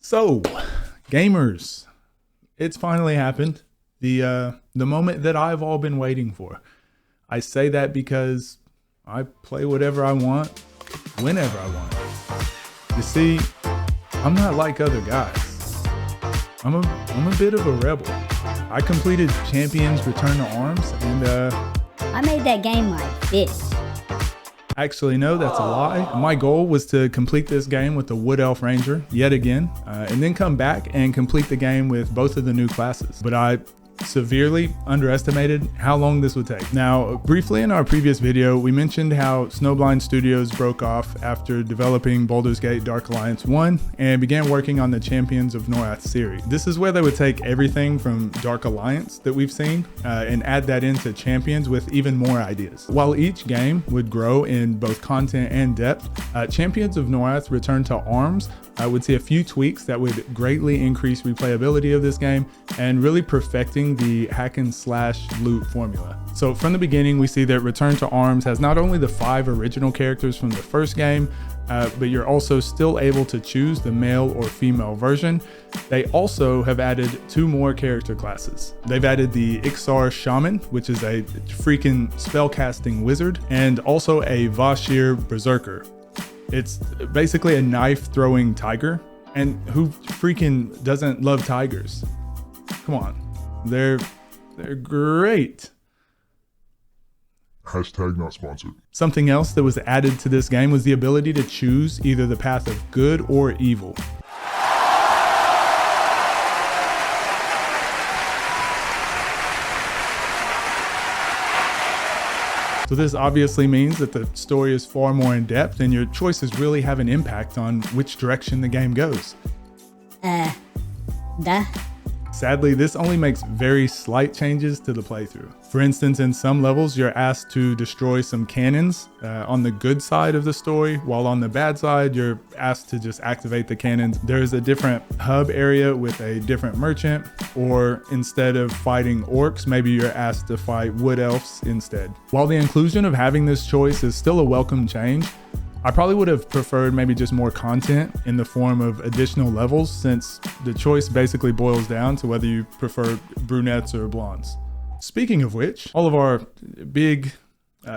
So, gamers, it's finally happened. The moment that I've all been waiting for. I say that because I play whatever I want, whenever I want. You see, I'm not like other guys. I'm a bit of a rebel. I completed Champions Return to Arms and I made that game like this. Actually, no, that's a lie. My goal was to complete this game with the Wood Elf Ranger yet again, and then come back and complete the game with both of the new classes. But I severely underestimated how long this would take. Now, briefly in our previous video, we mentioned how Snowblind Studios broke off after developing Baldur's Gate Dark Alliance 1 and began working on the Champions of Norath series. This is where they would take everything from Dark Alliance that we've seen and add that into Champions with even more ideas. While each game would grow in both content and depth, Champions of Norath Return to Arms would see a few tweaks that would greatly increase replayability of this game and really perfecting the hack and slash loot formula. So from the beginning, we see that Return to Arms has not only the 5 original characters from the first game, but you're also still able to choose the male or female version. They also have added 2 more character classes. They've added the Ixar Shaman, which is a freaking spellcasting wizard, and also a Vashir Berserker. It's basically a knife-throwing tiger, and who freaking doesn't love tigers? Come on, they're great. Hashtag not sponsored. Something else that was added to this game was the ability to choose either the path of good or evil. So this obviously means that the story is far more in depth and your choices really have an impact on which direction the game goes. Duh. Sadly, this only makes very slight changes to the playthrough. For instance, in some levels, you're asked to destroy some cannons on the good side of the story, while on the bad side, you're asked to just activate the cannons. There's a different hub area with a different merchant, or instead of fighting orcs, maybe you're asked to fight wood elves instead. While the inclusion of having this choice is still a welcome change, I probably would have preferred maybe just more content in the form of additional levels, since the choice basically boils down to whether you prefer brunettes or blondes. Speaking of which, all of our big,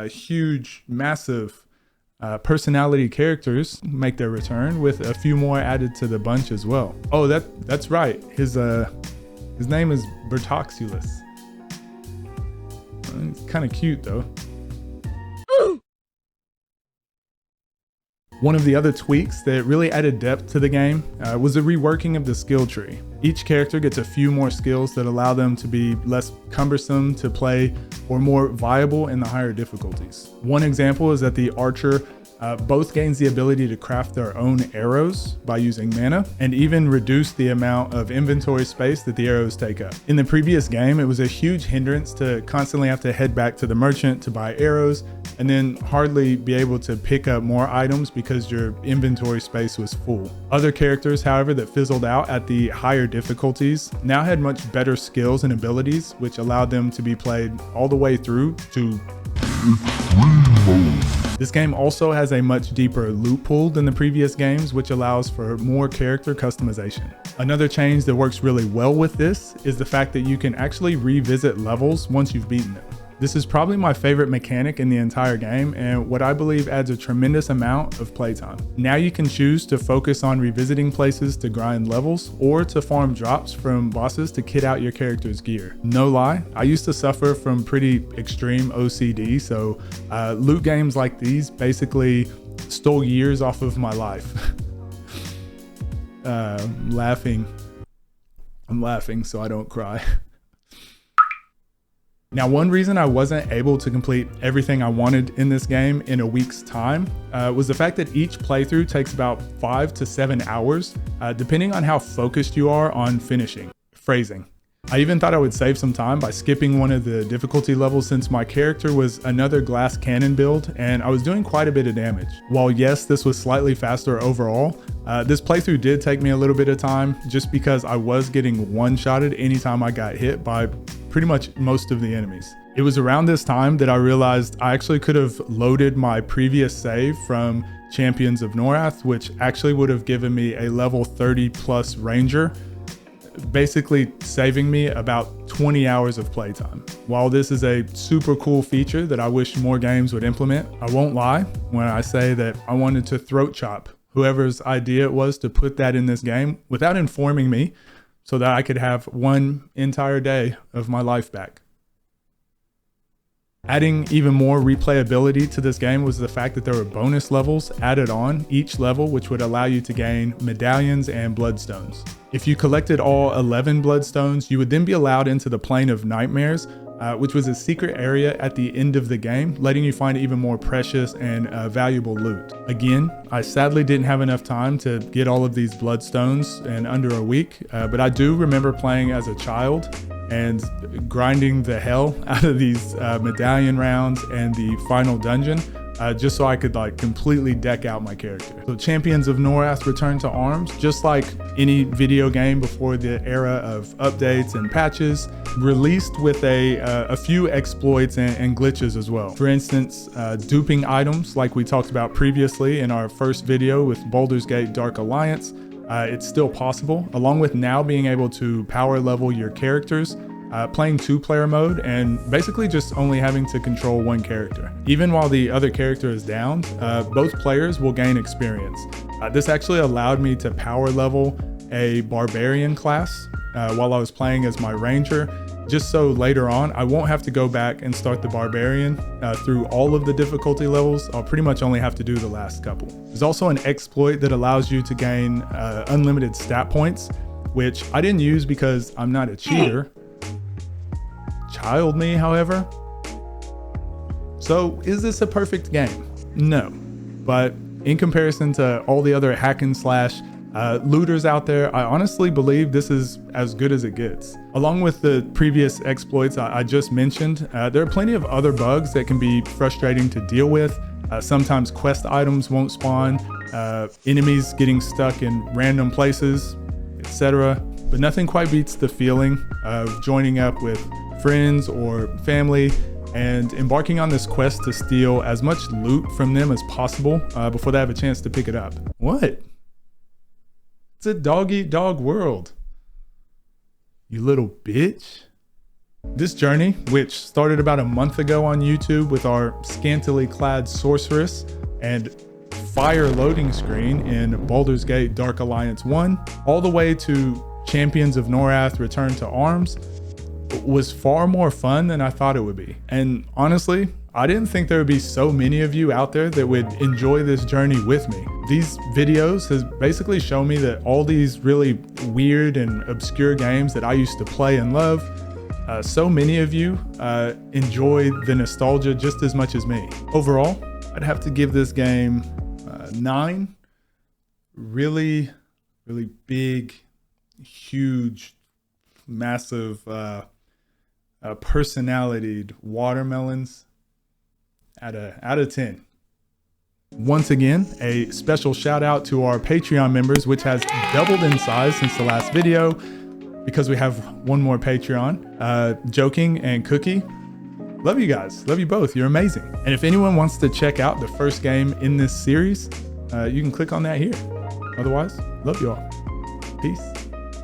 huge, massive personality characters make their return, with a few more added to the bunch as well. Oh, that's right. His name is Bertoxulus. It's kind of cute though. One of the other tweaks that really added depth to the game was a reworking of the skill tree. Each character gets a few more skills that allow them to be less cumbersome to play or more viable in the higher difficulties. One example is that the archer both gains the ability to craft their own arrows by using mana, and even reduce the amount of inventory space that the arrows take up. In the previous game, it was a huge hindrance to constantly have to head back to the merchant to buy arrows, and then hardly be able to pick up more items because your inventory space was full. Other characters, however, that fizzled out at the higher difficulties now had much better skills and abilities, which allowed them to be played all the way through to This game also has a much deeper loot pool than the previous games, which allows for more character customization. Another change that works really well with this is the fact that you can actually revisit levels once you've beaten them. This is probably my favorite mechanic in the entire game, and what I believe adds a tremendous amount of playtime. Now you can choose to focus on revisiting places to grind levels, or to farm drops from bosses to kit out your character's gear. No lie, I used to suffer from pretty extreme OCD, so loot games like these basically stole years off of my life. I'm laughing so I don't cry. Now, one reason I wasn't able to complete everything I wanted in this game in a week's time was the fact that each playthrough takes about 5 to 7 hours, depending on how focused you are on finishing. Phrasing. I even thought I would save some time by skipping one of the difficulty levels, since my character was another glass cannon build and I was doing quite a bit of damage. While yes, this was slightly faster overall, this playthrough did take me a little bit of time just because I was getting one-shotted anytime I got hit by pretty much most of the enemies. It was around this time that I realized I actually could have loaded my previous save from Champions of Norath, which actually would have given me a level 30 plus ranger, basically saving me about 20 hours of playtime. While this is a super cool feature that I wish more games would implement, I won't lie when I say that I wanted to throat chop whoever's idea it was to put that in this game without informing me, so that I could have one entire day of my life back. Adding even more replayability to this game was the fact that there were bonus levels added on each level, which would allow you to gain medallions and bloodstones. If you collected all 11 bloodstones, you would then be allowed into the Plane of Nightmares, which was a secret area at the end of the game, letting you find even more precious and valuable loot. Again, I sadly didn't have enough time to get all of these bloodstones in under a week, but I do remember playing as a child and grinding the hell out of these medallion rounds and the final dungeon, just so I could like completely deck out my character. So Champions of Norath Return to Arms, just like any video game before the era of updates and patches, released with a few exploits and glitches as well. For instance, duping items like we talked about previously in our first video with Baldur's Gate Dark Alliance. It's still possible, along with now being able to power level your characters, playing 2-player mode, and basically just only having to control one character. Even while the other character is downed, both players will gain experience. This actually allowed me to power level a barbarian class while I was playing as my ranger, just so later on I won't have to go back and start the barbarian through all of the difficulty levels. I'll pretty much only have to do the last couple. There's also an exploit that allows you to gain unlimited stat points, which I didn't use because I'm not a cheater. Child me, however. So is this a perfect game? No, but in comparison to all the other hack and slash looters out there, I honestly believe this is as good as it gets. Along with the previous exploits I just mentioned, there are plenty of other bugs that can be frustrating to deal with. Sometimes quest items won't spawn, enemies getting stuck in random places, etc. But nothing quite beats the feeling of joining up with friends or family and embarking on this quest to steal as much loot from them as possible before they have a chance to pick it up. What? It's a dog-eat-dog world, you little bitch. This journey, which started about a month ago on YouTube with our scantily clad sorceress and fire loading screen in Baldur's Gate Dark Alliance 1, all the way to Champions of Norath Return to Arms, was far more fun than I thought it would be. And honestly, I didn't think there would be so many of you out there that would enjoy this journey with me. These videos has basically shown me that all these really weird and obscure games that I used to play and love, so many of you enjoy the nostalgia just as much as me. Overall, I'd have to give this game 9 really big, huge, massive, personalitied watermelons out of 10. Once again, a special shout out to our Patreon members, which has doubled in size since the last video because we have one more Patreon, Joking and Cookie. Love you guys, love you both, you're amazing. And if anyone wants to check out the first game in this series, you can click on that here. Otherwise, love you all. Peace.